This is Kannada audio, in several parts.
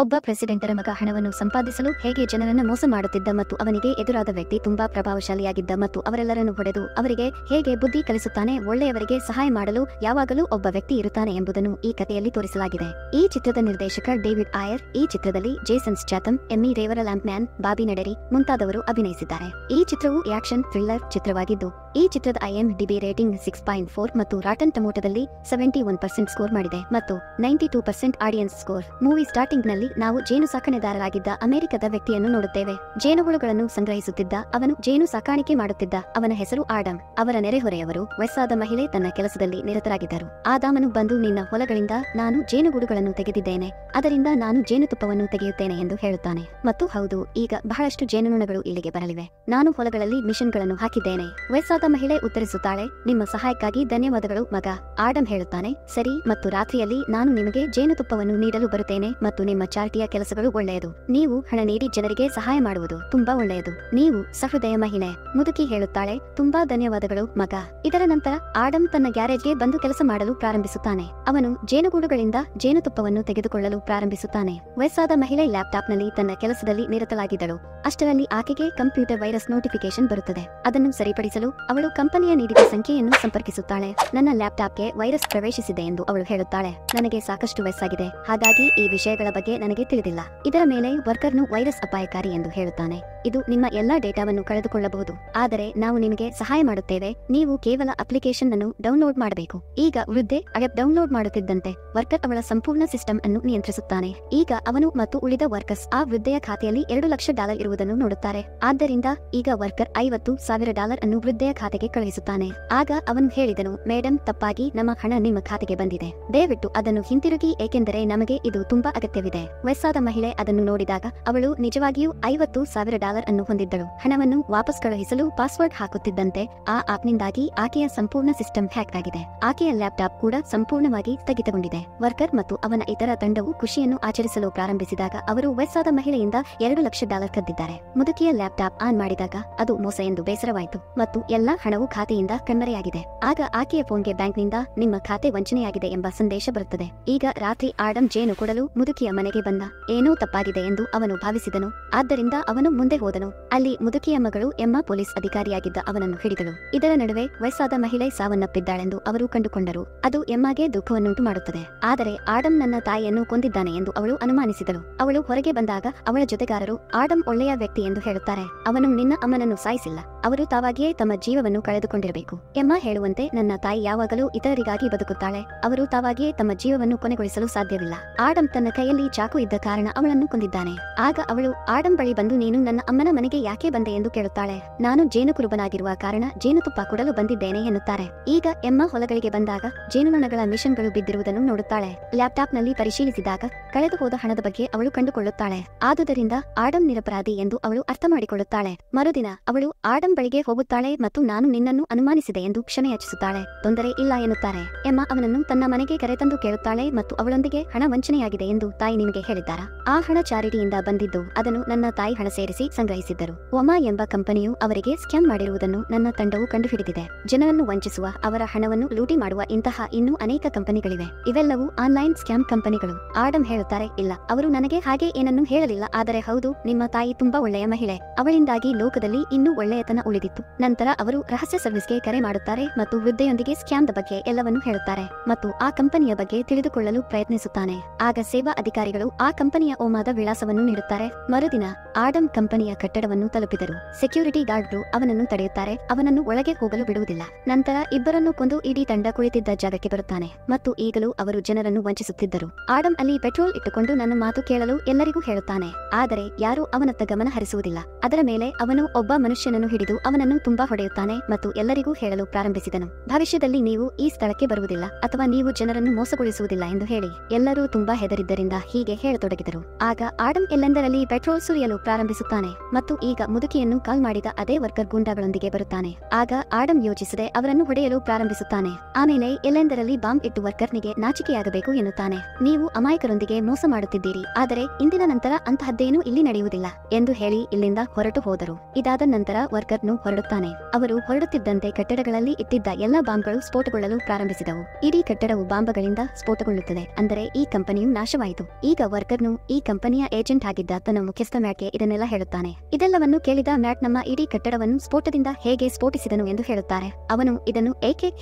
ಒಬ್ಬ ಪ್ರೆಸಿಡೆಂಟರ ಮಗ ಹಣವನ್ನು ಸಂಪಾದಿಸಲು ಹೇಗೆ ಜನರನ್ನು ಮೋಸ ಮಾಡುತ್ತಿದ್ದ ಮತ್ತು ಅವನಿಗೆ ಎದುರಾದ ವ್ಯಕ್ತಿ ತುಂಬಾ ಪ್ರಭಾವಶಾಲಿಯಾಗಿದ್ದ ಮತ್ತು ಅವರೆಲ್ಲರನ್ನು ಹೊಡೆದು ಅವರಿಗೆ ಹೇಗೆ ಬುದ್ಧಿ ಕಲಿಸುತ್ತಾನೆ. ಒಳ್ಳೆಯವರಿಗೆ ಸಹಾಯ ಮಾಡಲು ಯಾವಾಗಲೂ ಒಬ್ಬ ವ್ಯಕ್ತಿ ಇರುತ್ತಾನೆ ಎಂಬುದನ್ನು ಈ ಕಥೆಯಲ್ಲಿ ತೋರಿಸಲಾಗಿದೆ. ಈ ಚಿತ್ರದ ನಿರ್ದೇಶಕ ಡೇವಿಡ್ ಆಯರ್. ಈ ಚಿತ್ರದಲ್ಲಿ ಜೇಸನ್ ಸ್ಟ್ಯಾಥಮ್, ಎಮ್ಮಿ ರೇವರ ಲ್ಯಾಂಪ್ಮ್ಯಾನ್, ಬಾಬಿ ನೆಡೆರಿ ಮುಂತಾದವರು ಅಭಿನಯಿಸಿದ್ದಾರೆ. ಈ ಚಿತ್ರವು ಆಕ್ಷನ್ ಥ್ರಿಲ್ಲರ್ ಚಿತ್ರವಾಗಿದ್ದು ಈ ಚಿತ್ರದ IMDb ರೇಟಿಂಗ್ 6.4 ಮತ್ತು ರಾಟನ್ ಟೊಮೊಟೊದಲ್ಲಿ 71% ಸ್ಕೋರ್ ಮಾಡಿದೆ ಮತ್ತು 92% ಆಡಿಯನ್ಸ್ ಸ್ಕೋರ್. ಮೂವಿ ಸ್ಟಾರ್ಟಿಂಗ್ ನಲ್ಲಿ ನಾವು ಜೇನು ಸಾಕಣೆದಾರರಾಗಿದ್ದ ಅಮೆರಿಕದ ವ್ಯಕ್ತಿಯನ್ನು ನೋಡುತ್ತೇವೆ. ಜೇನುಹುಳುಗಳನ್ನು ಸಂಗ್ರಹಿಸುತ್ತಿದ್ದ ಅವನು ಜೇನು ಸಾಕಾಣಿಕೆ ಮಾಡುತ್ತಿದ್ದ. ಅವನ ಹೆಸರು ಆಡಮ್. ಅವರ ನೆರೆಹೊರೆಯವರು ವಯಸ್ಸಾದ ಮಹಿಳೆ ತನ್ನ ಕೆಲಸದಲ್ಲಿ ನಿರತರಾಗಿದ್ದರು. ಆದಾಮನು ಬಂದು ನಿನ್ನ ಹೊಲಗಳಿಂದ ನಾನು ಜೇನುಗೂಡುಗಳನ್ನು ತೆಗೆದಿದ್ದೇನೆ, ಅದರಿಂದ ನಾನು ಜೇನುತುಪ್ಪವನ್ನು ತೆಗೆಯುತ್ತೇನೆ ಎಂದು ಹೇಳುತ್ತಾನೆ. ಮತ್ತು ಹೌದು, ಈಗ ಬಹಳಷ್ಟು ಜೇನುನೊಣಗಳು ಇಲ್ಲಿಗೆ ಬರಲಿವೆ. ನಾನು ಹೊಲಗಳಲ್ಲಿ ಮಿಷನ್ಗಳನ್ನು ಹಾಕಿದ್ದೇನೆ. ವಯಸ್ಸಾದ ಮಹಿಳೆ ಉತ್ತರಿಸುತ್ತಾಳೆ, ನಿಮ್ಮ ಸಹಾಯಕ್ಕಾಗಿ ಧನ್ಯವಾದಗಳು ಮಗ. ಆಡಮ್ ಹೇಳುತ್ತಾನೆ, ಸರಿ, ಮತ್ತು ರಾತ್ರಿಯಲ್ಲಿ ನಾನು ನಿಮಗೆ ಜೇನುತುಪ್ಪವನ್ನು ನೀಡಲು ಬರುತ್ತೇನೆ ಮತ್ತು ನಿಮ್ಮ ಚಾರಿಟಿಯ ಕೆಲಸಗಳು ಒಳ್ಳೆಯದು. ನೀವು ಹಣ ನೀಡಿ ಜನರಿಗೆ ಸಹಾಯ ಮಾಡುವುದು ತುಂಬಾ ಒಳ್ಳೆಯದು. ನೀವು ಸಹೃದಯ ಮಹಿಳೆ. ಮುದುಕಿ ಹೇಳುತ್ತಾಳೆ, ತುಂಬಾ ಧನ್ಯವಾದಗಳು ಮಗ. ಇದರ ನಂತರ ಆಡಮ್ ತನ್ನ ಗ್ಯಾರೇಜ್ಗೆ ಬಂದು ಕೆಲಸ ಮಾಡಲು ಪ್ರಾರಂಭಿಸುತ್ತಾನೆ. ಅವನು ಜೇನುಗೂಡುಗಳಿಂದ ಜೇನುತುಪ್ಪವನ್ನು ತೆಗೆದುಕೊಳ್ಳಲು ಪ್ರಾರಂಭಿಸುತ್ತಾನೆ. ವಯಸ್ಸಾದ ಮಹಿಳೆ ಲ್ಯಾಪ್ಟಾಪ್ನಲ್ಲಿ ತನ್ನ ಕೆಲಸದಲ್ಲಿ ನಿರತಳಾಗಿದ್ದಳು. ಅಷ್ಟರಲ್ಲಿ ಆಕೆಗೆ ಕಂಪ್ಯೂಟರ್ ವೈರಸ್ ನೋಟಿಫಿಕೇಶನ್ ಬರುತ್ತದೆ. ಅದನ್ನು ಸರಿಪಡಿಸಲು ಅವಳು ಕಂಪನಿಯ ನೀಡಿದ ಸಂಖ್ಯೆಯನ್ನು ಸಂಪರ್ಕಿಸುತ್ತಾಳೆ. ನನ್ನ ಲ್ಯಾಪ್ಟಾಪ್ಗೆ ವೈರಸ್ ಪ್ರವೇಶಿಸಿದೆ ಎಂದು ಅವಳು ಹೇಳುತ್ತಾಳೆ. ನನಗೆ ಸಾಕಷ್ಟು ವಯಸ್ಸಾಗಿದೆ, ಹಾಗಾಗಿ ಈ ವಿಷಯಗಳ ಬಗ್ಗೆ ನನಗೆ ತಿಳಿದಿಲ್ಲ. ಇದರ ಮೇಲೆ ವರ್ಕರ್ನು ವೈರಸ್ ಅಪಾಯಕಾರಿ ಎಂದು ಹೇಳುತ್ತಾನೆ. ಇದು ನಿಮ್ಮ ಎಲ್ಲಾ ಡೇಟಾವನ್ನು ಕಳೆದುಕೊಳ್ಳಬಹುದು, ಆದರೆ ನಾವು ನಿಮಗೆ ಸಹಾಯ ಮಾಡುತ್ತೇವೆ. ನೀವು ಕೇವಲ ಅಪ್ಲಿಕೇಶನ್ ಅನ್ನು ಡೌನ್ಲೋಡ್ ಮಾಡಬೇಕು. ಈಗ ವೃದ್ಧೆ ಆಪ್ ಡೌನ್ಲೋಡ್ ಮಾಡುತ್ತಿದ್ದಂತೆ ವರ್ಕರ್ ಅವಳ ಸಂಪೂರ್ಣ ಸಿಸ್ಟಮ್ ಅನ್ನು ನಿಯಂತ್ರಿಸುತ್ತಾನೆ. ಈಗ ಅವನು ಮತ್ತು ಉಳಿದ ವರ್ಕರ್ಸ್ ಆ ವೃದ್ಧೆಯ ಖಾತೆಯಲ್ಲಿ $2 ಲಕ್ಷ ಇರುವುದನ್ನು ನೋಡುತ್ತಾರೆ. ಆದ್ದರಿಂದ ಈಗ ವರ್ಕರ್ $50,000 ಅನ್ನು ವೃದ್ಧೆಯ ಖಾತೆಗೆ ಕಳುಹಿಸುತ್ತಾನೆ. ಆಗ ಅವನು ಹೇಳಿದನು, ಮೇಡಮ್, ತಪ್ಪಾಗಿ ನಮ್ಮ ಹಣ ನಿಮ್ಮ ಖಾತೆಗೆ ಬಂದಿದೆ. ದಯವಿಟ್ಟು ಅದನ್ನು ಹಿಂತಿರುಗಿ, ಏಕೆಂದರೆ ನಮಗೆ ಇದು ತುಂಬಾ ಅಗತ್ಯವಿದೆ. ವಯಸ್ಸಾದ ಮಹಿಳೆ ಅದನ್ನು ನೋಡಿದಾಗ ಅವಳು ನಿಜವಾಗಿಯೂ $50,000 ಅನ್ನು ಹೊಂದಿದ್ದಳು. ಹಣವನ್ನು ವಾಪಸ್ ಕಳುಹಿಸಲು ಪಾಸ್ವರ್ಡ್ ಹಾಕುತ್ತಿದ್ದಂತೆ ಆ ಆಪ್ನಿಂದಾಗಿ ಆಕೆಯ ಸಂಪೂರ್ಣ ಸಿಸ್ಟಮ್ ಹ್ಯಾಕ್ ಆಗಿದೆ. ಆಕೆಯ ಲ್ಯಾಪ್ಟಾಪ್ ಕೂಡ ಸಂಪೂರ್ಣವಾಗಿ ಸ್ಥಗಿತಗೊಂಡಿದೆ. ವರ್ಕರ್ ಮತ್ತು ಅವನ ಇತರ ತಂಡವು ಖುಷಿಯನ್ನು ಆಚರಿಸಲು ಪ್ರಾರಂಭಿಸಿದಾಗ ಅವರು ವಯಸ್ಸಾದ ಮಹಿಳೆಯಿಂದ $2 ಲಕ್ಷ ಕದ್ದಿದ್ದಾರೆ. ಮುದುಕಿಯ ಲ್ಯಾಪ್ಟಾಪ್ ಆನ್ ಮಾಡಿದಾಗ ಅದು ಮೋಸ ಎಂದು ಬೇಸರವಾಯಿತು ಮತ್ತು ಎಲ್ಲಾ ಹಣವು ಖಾತೆಯಿಂದ ಕಣ್ಮರೆಯಾಗಿದೆ. ಆಗ ಆಕೆಯ ಫೋನ್ಗೆ ಬ್ಯಾಂಕ್ನಿಂದ ನಿಮ್ಮ ಖಾತೆ ವಂಚನೆಯಾಗಿದೆ ಎಂಬ ಸಂದೇಶ ಬರುತ್ತದೆ. ಈಗ ರಾತ್ರಿ ಆಡಮ್ ಜೇನು ಕೊಡಲು ಮುದುಕಿಯ ಮನೆಗೆ ಬಂದ. ಏನೋ ತಪ್ಪಾಗಿದೆ ಎಂದು ಅವನು ಭಾವಿಸಿದನು. ಆದ್ದರಿಂದ ಅವನು ಮುಂದೆ ಹೋದನು. ಅಲ್ಲಿ ಮುದುಕಿಯ ಮಗಳು ಎಮ್ಮಾ ಪೊಲೀಸ್ ಅಧಿಕಾರಿಯಾಗಿದ್ದ ಅವನನ್ನು ಹಿಡಿದಳು. ಇದರ ನಡುವೆ ವಯಸ್ಸಾದ ಮಹಿಳೆ ಸಾವನ್ನಪ್ಪಿದ್ದಾಳೆಂದು ಅವರು ಕಂಡುಕೊಂಡರು. ಅದು ಎಮ್ಮಾಗೆ ದುಃಖವನ್ನುಂಟು ಮಾಡುತ್ತದೆ. ಆದರೆ ಆಡಮ್ ನನ್ನ ತಾಯಿಯನ್ನು ಕೊಂದಿದ್ದಾನೆ ಎಂದು ಅವಳು ಅನುಮಾನಿಸಿದಳು. ಅವಳು ಹೊರಗೆ ಬಂದಾಗ ಅವಳ ಜೊತೆಗಾರರು ಆಡಮ್ ಒಳ್ಳೆಯ ವ್ಯಕ್ತಿ ಎಂದು ಹೇಳುತ್ತಾರೆ. ಅವನು ನಿನ್ನ ಅಮ್ಮನನ್ನು ಸಾಯಿಸಿಲ್ಲ, ಅವರು ತಾವಾಗಿಯೇ ತಮ್ಮ ಜೀವವನ್ನು ಕಳೆದುಕೊಂಡಿರಬೇಕು. ಎಮ್ಮಾ ಹೇಳುವಂತೆ ನನ್ನ ತಾಯಿ ಯಾವಾಗಲೂ ಇತರರಿಗಾಗಿ ಬದುಕುತ್ತಾಳೆ, ಅವರು ತಾವಾಗಿಯೇ ತಮ್ಮ ಜೀವವನ್ನು ಕೊನೆಗೊಳಿಸಲು ಸಾಧ್ಯವಿಲ್ಲ. ಆಡಮ್ ತನ್ನ ಕೈಯಲ್ಲಿ ಚಾಕು ಇದ್ದ ಕಾರಣ ಅವಳನ್ನು ಕೊಂದಿದ್ದಾನೆ. ಆಗ ಅವಳು ಆಡಮ್ ಬಳಿ ಬಂದು, ನೀನು ನನ್ನ ಅಮ್ಮನ ಮನೆಗೆ ಯಾಕೆ ಬಂದೆ ಎಂದು ಕೇಳುತ್ತಾಳೆ. ನಾನು ಜೇನುಕುರುಬನಾಗಿರುವ ಕಾರಣ ಜೇನುತುಪ್ಪ ಕೊಡಲು ಬಂದಿದ್ದೇನೆ ಎನ್ನುತ್ತಾರೆ. ಈಗ ಎಮ್ಮಾ ಹೊಲಗಳಿಗೆ ಬಂದಾಗ ಜೇನುನೊಣಗಳ ಮಿಷನ್ಗಳು ಬಿದ್ದಿರುವುದನ್ನು ನೋಡುತ್ತಾಳೆ. ಲ್ಯಾಪ್ಟಾಪ್ನಲ್ಲಿ ಪರಿಶೀಲಿಸಿದಾಗ ಕಳೆದು ಹೋದ ಹಣದ ಬಗ್ಗೆ ಅವಳು ಕಂಡುಕೊಳ್ಳುತ್ತಾಳೆ. ಆದುದರಿಂದ ಆಡಮ್ ನಿರಪರಾಧಿ ಎಂದು ಅವಳು ಅರ್ಥ ಮಾಡಿಕೊಳ್ಳುತ್ತಾಳೆ. ಮರುದಿನ ಅವಳು ಆಡಮ್ ಬಳಿಗೆ ಹೋಗುತ್ತಾಳೆ ಮತ್ತು ನಾನು ನಿನ್ನನ್ನು ಅನುಮಾನಿಸಿದೆ ಎಂದು ಕ್ಷಮೆಯಾಚಿಸುತ್ತಾಳೆ. ತೊಂದರೆ ಇಲ್ಲ ಎನ್ನುತ್ತಾರೆ. ಎಮ್ಮಾ ಅವನನ್ನು ತನ್ನ ಮನೆಗೆ ಕರೆತಂದು ಕೇಳುತ್ತಾಳೆ ಮತ್ತು ಅವಳೊಂದಿಗೆ ಹಣ ವಂಚನೆಯಾಗಿದೆ ಎಂದು ತಾಯಿ ನಿಮಗೆ ಹೇಳಿದ್ದಾರಾ? ಆ ಹಣ ಚಾರಿಟಿಯಿಂದ ಬಂದಿದ್ದು, ಅದನ್ನು ನನ್ನ ತಾಯಿ ಹಣ ಸೇರಿಸಿ ಸಂಗ್ರಹಿಸಿದ್ದರು. ಒಮಾ ಎಂಬ ಕಂಪನಿಯು ಅವರಿಗೆ ಸ್ಕ್ಯಾಮ್ ಮಾಡಿರುವುದನ್ನು ನನ್ನ ತಂಡವು ಕಂಡುಹಿಡಿದಿದೆ. ಜನರನ್ನು ವಂಚಿಸುವ, ಅವರ ಹಣವನ್ನು ಲೂಟಿ ಮಾಡುವ ಇಂತಹ ಇನ್ನೂ ಅನೇಕ ಕಂಪನಿಗಳಿವೆ. ಇವೆಲ್ಲವೂ ಆನ್ಲೈನ್ ಸ್ಕ್ಯಾಮ್ ಕಂಪನಿಗಳು. ಆಡಮ್ ಹೇಳುತ್ತಾರೆ, ಇಲ್ಲ, ಅವರು ನನಗೆ ಹಾಗೆ ಏನನ್ನೂ ಹೇಳಲಿಲ್ಲ. ಆದರೆ ಹೌದು, ನಿಮ್ಮ ತಾಯಿ ತುಂಬಾ ಒಳ್ಳೆಯ ಮಹಿಳೆ, ಅವಳಿಂದಾಗಿ ಲೋಕದಲ್ಲಿ ಇನ್ನೂ ಒಳ್ಳೆಯತನ ಉಳಿದಿತ್ತು. ನಂತರ ಅವರು ರಹಸ್ಯ ಸರ್ವಿಸ್ಗೆ ಕರೆ ಮಾಡುತ್ತಾರೆ ಮತ್ತು ವೃದ್ಧೆಯೊಂದಿಗೆ ಸ್ಕ್ಯಾಮ್ದ ಬಗ್ಗೆ ಎಲ್ಲವನ್ನೂ ಹೇಳುತ್ತಾರೆ ಮತ್ತು ಆ ಕಂಪನಿಯ ಬಗ್ಗೆ ತಿಳಿದುಕೊಳ್ಳಲು ಪ್ರಯತ್ನಿಸುತ್ತಾನೆ. ಆಗ ಸೇವಾ ಅಧಿಕಾರಿಗಳು ಆ ಕಂಪನಿಯ ಓಮಾದ ವಿಳಾಸವನ್ನು ನೀಡುತ್ತಾರೆ. ಮರುದಿನ ಆಡಮ್ ಕಂಪನಿಯ ಕಟ್ಟಡವನ್ನು ತಲುಪಿದರು. ಸೆಕ್ಯೂರಿಟಿ ಗಾರ್ಡ್ರು ಅವನನ್ನು ತಡೆಯುತ್ತಾರೆ, ಅವನನ್ನು ಒಳಗೆ ಹೋಗಲು ಬಿಡುವುದಿಲ್ಲ. ನಂತರ ಇಬ್ಬರನ್ನು ಕೊಂದು ಇಡೀ ತಂಡ ಕುಳಿತಿದ್ದ ಜಾಗಕ್ಕೆ ಬರುತ್ತಾನೆ ಮತ್ತು ಈಗಲೂ ಅವರು ಜನರನ್ನು ವಂಚಿಸುತ್ತಿದ್ದರು. ಆಡಮ್ ಅಲ್ಲಿ ಪೆಟ್ರೋಲ್ ಇಟ್ಟುಕೊಂಡು ನನ್ನ ಮಾತು ಕೇಳಲು ಎಲ್ಲರಿಗೂ ಹೇಳುತ್ತಾನೆ, ಆದರೆ ಯಾರೂ ಅವನತ್ತ ಗಮನ ಹರಿಸುವುದಿಲ್ಲ. ಅದರ ಮೇಲೆ ಅವನು ಒಬ್ಬ ಮನುಷ್ಯನನ್ನು ಹಿಡಿದು ಅವನನ್ನು ತುಂಬಾ ಹೊಡೆಯುತ್ತಾನೆ ಮತ್ತು ಎಲ್ಲರಿಗೂ ಹೇಳಲು ಪ್ರಾರಂಭಿಸಿದನು, ಭವಿಷ್ಯದಲ್ಲಿ ನೀವು ಈ ಸ್ಥಳಕ್ಕೆ ಬರುವುದಿಲ್ಲ ಅಥವಾ ನೀವು ಜನರನ್ನು ಮೋಸಗೊಳಿಸುವುದಿಲ್ಲ ಎಂದು ಹೇಳಿ. ಎಲ್ಲರೂ ತುಂಬಾ ಹೆದರಿದ್ದರಿಂದ ಹೀಗೆ ಹೇಳತೊಡಗಿದರು. ಆಗ ಆಡಮ್ ಎಲ್ಲೆಂದರಲ್ಲಿ ಪೆಟ್ರೋಲ್ ಸುರಿಯಲು ಪ್ರಾರಂಭಿಸುತ್ತಾನೆ. ಮತ್ತು ಈಗ ಮುದುಕಿಯನ್ನು ಕಾಲ್ ಮಾಡಿದ ಅದೇ ವರ್ಕರ್ ಗೂಂಡಾಗಳೊಂದಿಗೆ ಬರುತ್ತಾನೆ. ಆಗ ಆಡಮ್ ಯೋಚಿಸದೆ ಅವರನ್ನು ಹೊಡೆಯಲು ಪ್ರಾರಂಭಿಸುತ್ತಾನೆ. ಆಮೇಲೆ ಎಲ್ಲೆಂದರಲ್ಲಿ ಬಾಂಬ್ ಇಟ್ಟು ವರ್ಕರ್ನಿಗೆ ನಾಚಿಕೆಯಾಗಬೇಕು ಎನ್ನುತ್ತಾನೆ. ನೀವು ಅಮಾಯಕರೊಂದಿಗೆ ಮೋಸ ಮಾಡುತ್ತಿದ್ದೀರಿ, ಆದರೆ ಇಂದಿನ ನಂತರ ಅಂತಹದ್ದೇನೂ ಇಲ್ಲಿ ನಡೆಯುವುದಿಲ್ಲ ಎಂದು ಹೇಳಿ ಇಲ್ಲಿಂದ ಹೊರಟು ಹೋದರು. ಇದಾದ ನಂತರ ವರ್ಕರ್ನು ಹೊರಡುತ್ತಾನೆ. ಅವರು ಹೊರಡುತ್ತಿದ್ದಂತೆ ಕಟ್ಟಡಗಳಲ್ಲಿ ಇಟ್ಟಿದ್ದ ಎಲ್ಲಾ ಬಾಂಬ್ಗಳು ಸ್ಫೋಟಗೊಳ್ಳಲು ಪ್ರಾರಂಭಿಸಿದವು. ಇಡೀ ಕಟ್ಟಡವು ಬಾಂಬ್ಗಳಿಂದ ಸ್ಫೋಟಗೊಳ್ಳುತ್ತದೆ. ಅಂದರೆ ಈ ಕಂಪನಿಯು ನಾಶವಾಯಿತು. ಈಗ ವರ್ಕರ್ನು ಈ ಕಂಪನಿಯ ಏಜೆಂಟ್ ಆಗಿದ್ದ ತನ್ನ ಮುಖ್ಯಸ್ಥ ಮ್ಯಾಟ್ಗೆ ಇದನ್ನೆಲ್ಲ ಹೇಳುತ್ತಾನೆ. ಇದೆಲ್ಲವನ್ನು ಕೇಳಿದ ಮ್ಯಾಟ್ ನಮ್ಮ ಇಡೀ ಕಟ್ಟಡವನ್ನು ಸ್ಫೋಟದಿಂದ ಹೇಗೆ ಸ್ಫೋಟಿಸಿದನು ಎಂದು ಹೇಳುತ್ತಾರೆ. ಅವನು ಇದನ್ನು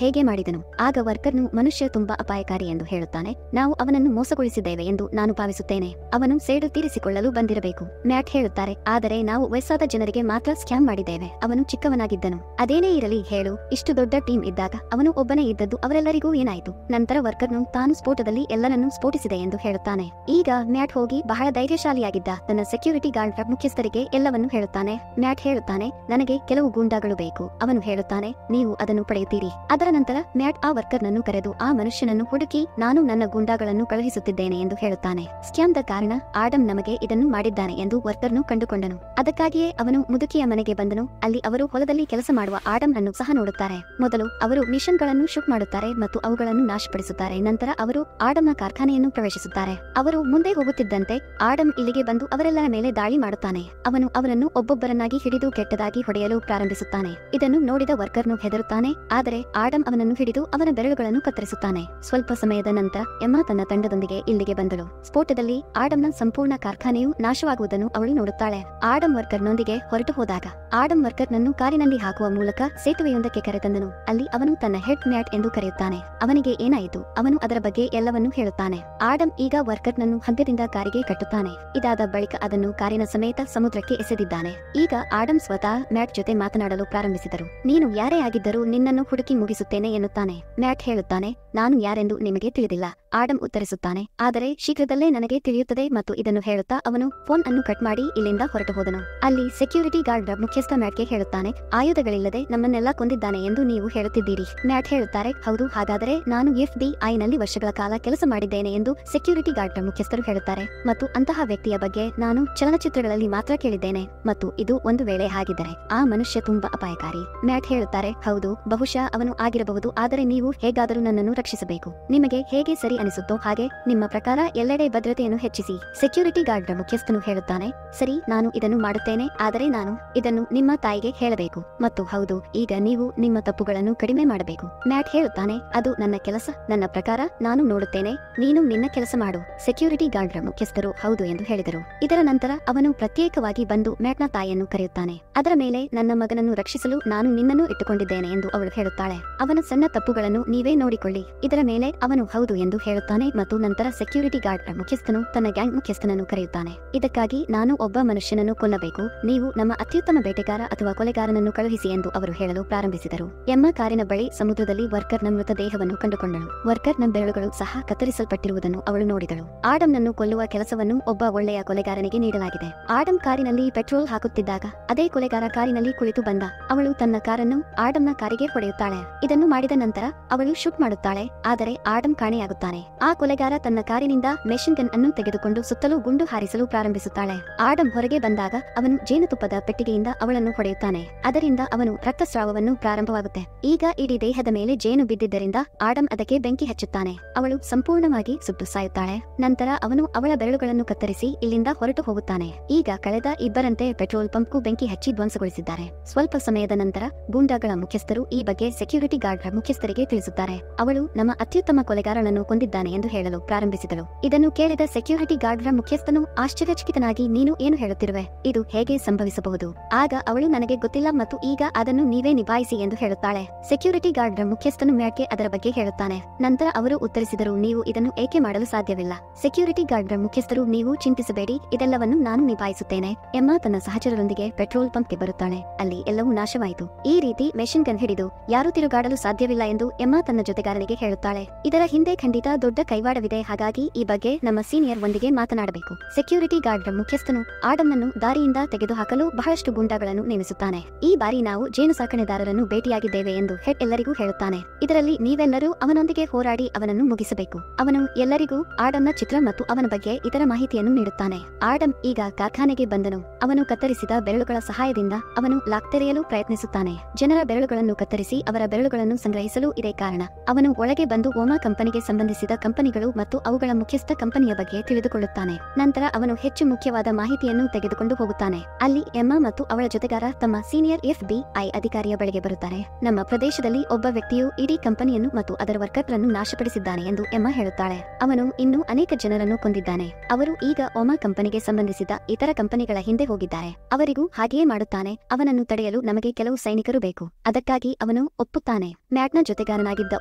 ಹೇಗೆ ಮಾಡಿದನು? ಆಗ ವರ್ಕರ್ನು ಮನುಷ್ಯ ತುಂಬಾ ಅಪಾಯಕಾರಿ ಎಂದು ಹೇಳುತ್ತಾನೆ. ನಾವು ಅವನನ್ನು ಮೋಸಗೊಳಿಸಿದ್ದೇವೆ ಎಂದು ನಾನು ಭಾವಿಸುತ್ತೇನೆ. ಅವನು ಸೇಡು ತೀರಿಸಿಕೊಳ್ಳಲು ಬಂದಿರಬೇಕು. ಮ್ಯಾಟ್ ಹೇಳುತ್ತಾರೆ, ಆದರೆ ನಾವು ವಯಸ್ಸಾದ ಜನರಿಗೆ ಮಾತ್ರ ಸ್ಕ್ಯಾಮ್ ಮಾಡಿದ್ದೇವೆ. ಅವನು ಚಿಕ್ಕವನಾಗಿದ್ದನು. ಅದೇನೇ ಇರಲಿ ಹೇಳು, ಇಷ್ಟು ದೊಡ್ಡ ಟೀಮ್ ಇದ್ದಾಗ ಅವನು ಒಬ್ಬನೇ ಇದ್ದದ್ದು ಅವರೆಲ್ಲರಿಗೂ ಏನಾಯಿತು? ನಂತರ ವರ್ಕರ್ನು ತಾನು ಸ್ಫೋಟದಲ್ಲಿ ಎಲ್ಲರನ್ನೂ ಸ್ಫೋಟಿಸಿದೆ ಎಂದು ಹೇಳುತ್ತಾನೆ. ಈಗ ಮ್ಯಾಟ್ ಹೋಗಿ ಬಹಳ ಧೈರ್ಯಶಾಲಿಯಾಗಿದ್ದ ತನ್ನ ಸೆಕ್ಯೂರಿಟಿ ಗಾರ್ಡ್ ಮುಖ್ಯಸ್ಥರಿಗೆ ಎಲ್ಲವನ್ನೂ ಹೇಳುತ್ತಾನೆ. ಮ್ಯಾಟ್ ಹೇಳುತ್ತಾನೆ, ನನಗೆ ಕೆಲವು ಗೂಂಡಾಗಳು ಬೇಕು. ಅವನು ಹೇಳುತ್ತಾನೆ, ನೀವು ಅದನ್ನು ಪಡೆಯುತ್ತೀರಿ. ಅದರ ನಂತರ ಮ್ಯಾಟ್ ಆ ವರ್ಕರ್ನನ್ನು ಕರೆದು ಆ ಮನುಷ್ಯನನ್ನು ಹುಡುಕಿ ನಾನು ನನ್ನ ಗೂಂಡಾಗಳನ್ನು ಕಳುಹಿಸುತ್ತಿದ್ದೇನೆ ಎಂದು ಹೇಳುತ್ತಾನೆ. ಸ್ಕ್ಯಾಮ್ದ ಕಾರಣ ಆಡಮ್ ನಮಗೆ ಇದನ್ನು ಮಾಡಿದ್ದಾನೆ ಎಂದು ವರ್ಕರ್ನು ಕಂಡುಕೊಂಡನು. ಅದಕ್ಕಾಗಿಯೇ ಅವನು ಮುದುಕಿಯ ಮನೆಗೆ ಬಂದನು. ಅಲ್ಲಿ ಅವರು ಹೊಲದಲ್ಲಿ ಕೆಲಸ ಮಾಡುವ ಆಡಮ್ ಅನ್ನು ಸಹ ನೋಡುತ್ತಾರೆ. ಮೊದಲು ಅವರು ಮಿಷನ್ಗಳನ್ನು ಶೂಟ್ ಮಾಡುತ್ತಾರೆ ಮತ್ತು ಅವುಗಳನ್ನು ನಾಶಪಡಿಸುತ್ತಾರೆ. ನಂತರ ಅವರು ಆಡಮ್ನ ಕಾರ್ಖಾನೆಯನ್ನು ಪ್ರವೇಶಿಸುತ್ತಾರೆ. ಅವರು ಮುಂದೆ ಹೋಗುತ್ತಿದ್ದಂತೆ ಆಡಮ್ ಇಲ್ಲಿಗೆ ಬಂದು ಅವರೆಲ್ಲರ ಮೇಲೆ ದಾಳಿ ಮಾಡುತ್ತಾನೆ. ಅವನು ಅವರನ್ನು ಒಬ್ಬೊಬ್ಬರನ್ನಾಗಿ ಹಿಡಿದು ಕೆಟ್ಟದಾಗಿ ಹೊಡೆಯಲು ಪ್ರಾರಂಭಿಸುತ್ತಾನೆ. ಇದನ್ನು ನೋಡಿದ ವರ್ಕರ್ನು ಹೆದರುತ್ತಾನೆ. ಆದರೆ ಆಡಮ್ ಅವನನ್ನು ಹಿಡಿದು ಅವನ ಬೆರಳುಗಳನ್ನು ಕತ್ತರಿಸುತ್ತಾನೆ. ಸ್ವಲ್ಪ ಸಮಯದ ನಂತರ ಎಮ್ಮಾ ತನ್ನ ತಂಡದೊಂದಿಗೆ ಇಲ್ಲಿಗೆ ಬಂದಳು. ಸ್ಫೋಟದಲ್ಲಿ ಆಡಮ್ನ ಸಂಪೂರ್ಣ ಕಾರ್ಖಾನೆಯು ನಾಶವಾಗುವುದನ್ನು ಅವಳು ನೋಡುತ್ತಾಳೆ. ಆಡಮ್ ವರ್ಕರ್ನೊಂದಿಗೆ ಹೊರಟು ಹೋದಾಗ ಆಡಮ್ ವರ್ಕರ್ನನ್ನು ಕಾರಿನಲ್ಲಿ ಹಾಕುವ ಮೂಲಕ ಸೇತುವೆಯೊಂದಕ್ಕೆ ಕರೆತಂದನು. ಅಲ್ಲಿ ಅವನು ತನ್ನ ಹೆಡ್ ಮ್ಯಾಟ್ ಎಂದು ಕರೆಯುತ್ತಾನೆ. ಅವನಿಗೆ ಏನಾಯಿತು? ಅವನು ಅದರ ಬಗ್ಗೆ ಎಲ್ಲವನ್ನೂ ಹೇಳುತ್ತಾನೆ. ಆಡಮ್ ಈಗ ವರ್ಕರ್ನನ್ನು ಹಗ್ಗದಿಂದ ಕಾರಿಗೆ ಕಟ್ಟುತ್ತಾನೆ. ಇದಾದ ಬಳಿಕ ಅದನ್ನು ಕಾರಿನ ಸಮೇತ ಸಮುದ್ರಕ್ಕೆ ಎಸೆದಿದ್ದಾನೆ. ಈಗ ಆಡಮ್ ಸ್ವತಃ ಮ್ಯಾಟ್ ಜೊತೆ ಮಾತನಾಡಲು ಪ್ರಾರಂಭಿಸಿದರು. ನೀನು ಯಾರೇ ಆಗಿದ್ದರೂ ನಿನ್ನನ್ನು ಹುಡುಕಿ ಮುಗಿಸುತ್ತೇನೆ ಎನ್ನುತ್ತಾನೆ. ಮ್ಯಾಟ್ ಹೇಳುತ್ತಾನೆ, ನಾನು ಯಾರೆಂದು ನಿಮಗೆ ತಿಳಿದಿಲ್ಲ. ಆಡಮ್ ಉತ್ತರಿಸುತ್ತಾನೆ, ಆದರೆ ಶೀಘ್ರದಲ್ಲೇ ನನಗೆ ತಿಳಿಯುತ್ತದೆ. ಮತ್ತು ಇದನ್ನು ಹೇಳುತ್ತಾ ಅವನು ಫೋನ್ ಅನ್ನು ಕಟ್ ಮಾಡಿ ಇಲ್ಲಿಂದ ಹೊರಟು ಹೋದನು. ಅಲ್ಲಿ ಸೆಕ್ಯೂರಿಟಿ ಗಾರ್ಡ್ ಮುಖ್ಯಸ್ಥ ಮ್ಯಾಟ್ಗೆ ಹೇಳುತ್ತಾನೆ, ಆಯುಧಗಳಿಲ್ಲದೆ ನಮ್ಮನ್ನೆಲ್ಲ ಕೊಂದಿದ್ದಾನೆ ಎಂದು ನೀವು ಹೇಳುತ್ತಿದ್ದೀರಿ. ಮ್ಯಾಟ್ ಹೇಳುತ್ತಾರೆ, ಹೌದು, ಹಾಗಾದರೆ ನಾನು FBI ನಲ್ಲಿ ವರ್ಷಗಳ ಕಾಲ ಕೆಲಸ ಮಾಡಿದ್ದೇನೆ ಎಂದು ಸೆಕ್ಯೂರಿಟಿ ಗಾರ್ಡ್ ಮುಖ್ಯಸ್ಥರು ಹೇಳುತ್ತಾರೆ. ಮತ್ತು ಅಂತಹ ವ್ಯಕ್ತಿಯ ಬಗ್ಗೆ ನಾನು ಚಲನಚಿತ್ರಗಳಲ್ಲಿ ಮಾತ್ರ ಕೇಳಿದ್ದೇನೆ. ಮತ್ತು ಇದು ಒಂದು ವೇಳೆ ಹಾಗಿದ್ದರೆ ಆ ಮನುಷ್ಯ ತುಂಬಾ ಅಪಾಯಕಾರಿ. ಮ್ಯಾಟ್ ಹೇಳುತ್ತಾರೆ, ಹೌದು, ಬಹುಶಃ ಅವನು ಆಗಿರಬಹುದು. ಆದರೆ ನೀವು ಹೇಗಾದರೂ ನನ್ನನ್ನು ರಕ್ಷಿಸಬೇಕು. ನಿಮಗೆ ಹೇಗೆ ಸರಿ ಅನಿಸುತ್ತೋ ಹಾಗೆ ನಿಮ್ಮ ಪ್ರಕಾರ ಎಲ್ಲೆಡೆ ಭದ್ರತೆಯನ್ನು ಹೆಚ್ಚಿಸಿ. ಸೆಕ್ಯೂರಿಟಿ ಗಾರ್ಡ್ ಮುಖ್ಯಸ್ಥನು ಹೇಳುತ್ತಾನೆ, ಸರಿ, ನಾನು ಇದನ್ನು ಮಾಡುತ್ತೇನೆ. ಆದರೆ ನಾನು ಇದನ್ನು ನಿಮ್ಮ ತಾಯಿಗೆ ಹೇಳಬೇಕು. ಮತ್ತು ಹೌದು, ಈಗ ನೀವು ನಿಮ್ಮ ತಪ್ಪುಗಳನ್ನು ಕಡಿಮೆ ಮಾಡಬೇಕು. ಮ್ಯಾಟ್ ಹೇಳುತ್ತಾನೆ, ಅದು ನನ್ನ ಕೆಲಸ. ನನ್ನ ಪ್ರಕಾರ ನಾನು ನೋಡುತ್ತೇನೆ, ನೀನು ನಿನ್ನ ಕೆಲಸ ಮಾಡು. ಸೆಕ್ಯೂರಿಟಿ ಗಾರ್ಡ್ ಮುಖ್ಯಸ್ಥರು ಹೌದು ಎಂದು ಹೇಳಿದರು. ಇದರ ನಂತರ ಅವನು ಪ್ರತ್ಯೇಕವಾಗಿ ಬಂದು ಮ್ಯಾಟ್ನ ತಾಯಿಯನ್ನು ಕರೆಯುತ್ತಾನೆ. ಅದರ ಮೇಲೆ ನನ್ನ ಮಗನನ್ನು ರಕ್ಷಿಸಲು ನಾನು ನಿನ್ನನ್ನು ಇಟ್ಟುಕೊಂಡಿದ್ದೇನೆ ಎಂದು ಅವಳು ಹೇಳುತ್ತಾಳೆ. ಅವನ ಸಣ್ಣ ತಪ್ಪುಗಳನ್ನು ನೀವೇ ನೋಡಿಕೊಳ್ಳಿ. ಇದರ ಮೇಲೆ ಅವನು ಹೌದು ಎಂದು ಹೇಳುತ್ತಾನೆ. ಮತ್ತು ನಂತರ ಸೆಕ್ಯೂರಿಟಿ ಗಾರ್ಡ್ ಮುಖ್ಯಸ್ಥನು ತನ್ನ ಗ್ಯಾಂಗ್ ಮುಖ್ಯಸ್ಥನನ್ನು ಕರೆಯುತ್ತಾನೆ. ಇದಕ್ಕಾಗಿ ನಾನು ಒಬ್ಬ ಮನುಷ್ಯನನ್ನು ಕೊಲ್ಲಬೇಕು. ನೀವು ನಮ್ಮ ಅತ್ಯುತ್ತಮ ಬೇಟೆಗಾರ ಅಥವಾ ಕೊಲೆಗಾರನನ್ನು ಕಳುಹಿಸಿ ಎಂದು ಅವರು ಹೇಳಲು ಪ್ರಾರಂಭಿಸಿದರು. ಎಮ್ಮ ಕಾರಿನ ಬಳಿ ಸಮುದ್ರದಲ್ಲಿ ವರ್ಕರ್ನ ಮೃತದೇಹವನ್ನು ಕಂಡುಕೊಂಡಳು. ವರ್ಕರ್ನ ಬೆರಳುಗಳು ಸಹ ಕತ್ತರಿಸಲ್ಪಟ್ಟಿರುವುದನ್ನು ಅವಳು ನೋಡಿದಳು. ಆಡಮ್ನನ್ನು ಕೊಲ್ಲುವ ಕೆಲಸವನ್ನು ಒಬ್ಬ ಒಳ್ಳೆಯ ಕೊಲೆಗಾರನಿಗೆ ನೀಡಲಾಗಿದೆ. ಆಡಮ್ ಕಾರಿನಲ್ಲಿ ಪೆಟ್ರೋಲ್ ಹಾಕುತ್ತಿದ್ದಾಗ ಅದೇ ಕೊಲೆಗಾರ ಕಾರಿನಲ್ಲಿ ಕುಳಿತು ಬಂದ. ಅವಳು ತನ್ನ ಕಾರನ್ನು ಆಡಮ್ನ ಕಾರಿಗೆ ಹೊಡೆಯುತ್ತಾಳೆ. ಇದನ್ನು ಮಾಡಿದ ನಂತರ ಅವಳು ಶೂಟ್ ಮಾಡುತ್ತಾಳೆ. ಆದರೆ ಆಡಮ್ ಕಾಣೆಯಾಗುತ್ತಾನೆ. ಆ ಕೊಲೆಗಾರ ತನ್ನ ಕಾರಿನಿಂದ ಮೆಷಿನ್ ಗನ್ ಅನ್ನು ತೆಗೆದುಕೊಂಡು ಸುತ್ತಲೂ ಗುಂಡು ಹಾರಿಸಲು ಪ್ರಾರಂಭಿಸುತ್ತಾಳೆ. ಆಡಮ್ ಹೊರಗೆ ಬಂದಾಗ ಅವನು ಜೇನುತುಪ್ಪದ ಪೆಟ್ಟಿಗೆಯಿಂದ ಅವಳನ್ನು ಹೊಡೆಯುತ್ತಾನೆ. ಅದರಿಂದ ಅವನು ರಕ್ತಸ್ರಾವವನ್ನು ಪ್ರಾರಂಭವಾಗುತ್ತೆ. ಈಗ ಇಡೀ ದೇಹದ ಮೇಲೆ ಜೇನು ಬಿದ್ದಿದ್ದರಿಂದ ಆಡಮ್ ಅದಕ್ಕೆ ಬೆಂಕಿ ಹಚ್ಚುತ್ತಾನೆ. ಅವಳು ಸಂಪೂರ್ಣವಾಗಿ ಸುಟ್ಟು ಸಾಯುತ್ತಾಳೆ. ನಂತರ ಅವನು ಅವಳ ಬೆರಳುಗಳನ್ನು ಕತ್ತರಿಸಿ ಇಲ್ಲಿಂದ ಹೊರಟು ಹೋಗುತ್ತಾನೆ. ಈಗ ಕಳೆದ ಇಬ್ಬರಂತೆ ಪೆಟ್ರೋಲ್ ಪಂಪ್ಗೂ ಬೆಂಕಿ ಹಚ್ಚಿ ಧ್ವಂಸಗೊಳಿಸಿದ್ದಾರೆ. ಸ್ವಲ್ಪ ಸಮಯದ ನಂತರ ಗೂಂಡಾಗಳ ಮುಖ್ಯಸ್ಥರು ಈ ಬಗ್ಗೆ ಸೆಕ್ಯೂರಿಟಿ ಗಾರ್ಡ್ ಮುಖ್ಯಸ್ಥರಿಗೆ ತಿಳಿಸುತ್ತಾರೆ. ಅವಳು ನಮ್ಮ ಅತ್ಯುತ್ತಮ ಕೊಲೆಗಾರನನ್ನು ಕೊಂದಿದ್ದಾನೆ ಎಂದು ಹೇಳಲು ಪ್ರಾರಂಭಿಸಿದಳು. ಇದನ್ನು ಕೇಳಿದ ಸೆಕ್ಯೂರಿಟಿ ಗಾರ್ಡ್ ಮುಖ್ಯಸ್ಥನು ಆಶ್ಚರ್ಯಚಕಿತನಾಗಿ, ನೀನು ಏನು ಹೇಳುತ್ತಿರುವೆ? ಇದು ಹೇಗೆ ಸಂಭವಿಸಬಹುದು? ಆಗ ಅವಳು, ನನಗೆ ಗೊತ್ತಿಲ್ಲ ಮತ್ತು ಈಗ ಅದನ್ನು ನೀವೇ ನಿಭಾಯಿಸಿ ಎಂದು ಹೇಳುತ್ತಾಳೆ. ಸೆಕ್ಯೂರಿಟಿ ಗಾರ್ಡ್ ಮುಖ್ಯಸ್ಥನು ಮ್ಯಾಟ್ಗೆ ಅದರ ಬಗ್ಗೆ ಹೇಳುತ್ತಾನೆ. ನಂತರ ಅವರು ಉತ್ತರಿಸಿದರು, ನೀವು ಇದನ್ನು ಏಕೆ ಮಾಡಲು ಸಾಧ್ಯವಿಲ್ಲ. ಸೆಕ್ಯೂರಿಟಿ ಗಾರ್ಡ್ ಮುಖ್ಯಸ್ಥರು, ನೀವು ಚಿಂತಿಸಬೇಡಿ, ಇದೆಲ್ಲವನ್ನು ನಾನು ನಿಭಾಯಿಸುತ್ತೇನೆ. ಎಮ್ಮ ತನ್ನ ಸಹಚರರೊಂದಿಗೆ ಪೆಟ್ರೋಲ್ ಪಂಪ್ಗೆ ಬರುತ್ತಾಳೆ. ಅಲ್ಲಿ ಎಲ್ಲವೂ ನಾಶವಾಯಿತು. ಈ ರೀತಿ ಮೆಷಿನ್ ಗನ್ ಹಿಡಿದು ಯಾರೂ ತಿರುಗಾಡಲು ಸಾಧ್ಯವಿಲ್ಲ ಎಂದು ಎಮ್ಮ ತನ್ನ ಜೊತೆಗಾರನಿಗೆ ಹೇಳುತ್ತಾಳೆ. ಇದರ ಹಿಂದೆ ಖಂಡಿತ ದೊಡ್ಡ ಕೈವಾಡವಿದೆ. ಹಾಗಾಗಿ ಈ ಬಗ್ಗೆ ನಮ್ಮ ಸೀನಿಯರ್ ಒಂದಿಗೆ ಮಾತನಾಡಬೇಕು. ಸೆಕ್ಯೂರಿಟಿ ಗಾರ್ಡ್ ಮುಖ್ಯಸ್ಥನು ಆಡಮ್ನನ್ನು ದಾರಿಯಿಂದ ತೆಗೆದುಹಾಕಲು ಬಹಳಷ್ಟು ಗೂಂಡಾಗಳನ್ನು ನೇಮಿಸುತ್ತಾನೆ. ಈ ಬಾರಿ ನಾವು ಜೇನು ಸಾಕಣೆದಾರರನ್ನು ಭೇಟಿಯಾಗಿದ್ದೇವೆ ಎಂದು ಹೆಡ್ ಎಲ್ಲರಿಗೂ ಹೇಳುತ್ತಾನೆ. ಇದರಲ್ಲಿ ನೀವೆಲ್ಲರೂ ಅವನೊಂದಿಗೆ ಹೋರಾಡಿ ಅವನನ್ನು ಮುಗಿಸಬೇಕು. ಅವನು ಎಲ್ಲರಿಗೂ ಆಡಮ್ನ ಚಿತ್ರ ಮತ್ತು ಅವನ ಬಗ್ಗೆ ಇತರ ಮಾಹಿತಿಯನ್ನು ನೀಡುತ್ತಾನೆ. ಆಡಮ್ ಈಗ ಕಾರ್ಖಾನೆಗೆ ಬಂದನು. ತೆರೆದನು. ಅವನು ಕತ್ತರಿಸಿದ ಬೆರಳುಗಳ ಸಹಾಯದಿಂದ ಅವನು ಲಾಕ್ ತೆರೆಯಲು ಪ್ರಯತ್ನಿಸುತ್ತಾನೆ. ಜನರ ಬೆರಳುಗಳನ್ನು ಕತ್ತರಿಸಿ ಅವರ ಬೆರಳುಗಳನ್ನು ಸಂಗ್ರಹಿಸಲು ಇದೇ ಕಾರಣ. ಅವನು ಒಳಗೆ ಬಂದು ಓಮಾ ಕಂಪನಿಗೆ ಸಂಬಂಧಿಸಿದ ಕಂಪನಿಗಳು ಮತ್ತು ಅವುಗಳ ಮುಖ್ಯಸ್ಥ ಕಂಪನಿಯ ಬಗ್ಗೆ ತಿಳಿದುಕೊಳ್ಳುತ್ತಾನೆ. ನಂತರ ಅವನು ಹೆಚ್ಚು ಮುಖ್ಯವಾದ ಮಾಹಿತಿಯನ್ನು ತೆಗೆದುಕೊಂಡು ಹೋಗುತ್ತಾನೆ. ಅಲ್ಲಿ ಎಮ್ಮಾ ಮತ್ತು ಅವಳ ಜೊತೆಗಾರ ತಮ್ಮ ಸೀನಿಯರ್ FBI ಅಧಿಕಾರಿಯ ಬಳಿಗೆ ಬರುತ್ತಾರೆ. ನಮ್ಮ ಪ್ರದೇಶದಲ್ಲಿ ಒಬ್ಬ ವ್ಯಕ್ತಿಯು ಇಡೀ ಕಂಪನಿಯನ್ನು ಮತ್ತು ಅದರ ವರ್ಕರ್ಗಳನ್ನು ನಾಶಪಡಿಸಿದ್ದಾನೆ ಎಂದು ಎಮ್ಮಾ ಹೇಳುತ್ತಾಳೆ. ಅವನು ಇನ್ನೂ ಅನೇಕ ಜನರನ್ನು ಕೊಂದಿದ್ದಾನೆ. ಅವರು ಈಗ ಓಮಾ ಕಂಪನಿಗೆ ಸಂಬಂಧಿಸಿದ ಇತರ ಕಂಪನಿಗಳ ಹಿಂದೆ ಹೋಗಿದ್ದಾರೆ. ಅವರಿಗೂ ಹಾಗೆಯೇ ಮಾಡುತ್ತಾನೆ. ಅವನನ್ನು ತಡೆಯಲು ನಮಗೆ ಕೆಲವು ಸೈನಿಕರು ಬೇಕು. ಅದಕ್ಕಾಗಿ ಅವನು ಒಪ್ಪುತ್ತಾನೆ. ಮ್ಯಾಟ್ನ ಜೊತೆಗಾರನಾಗಿದ್ದ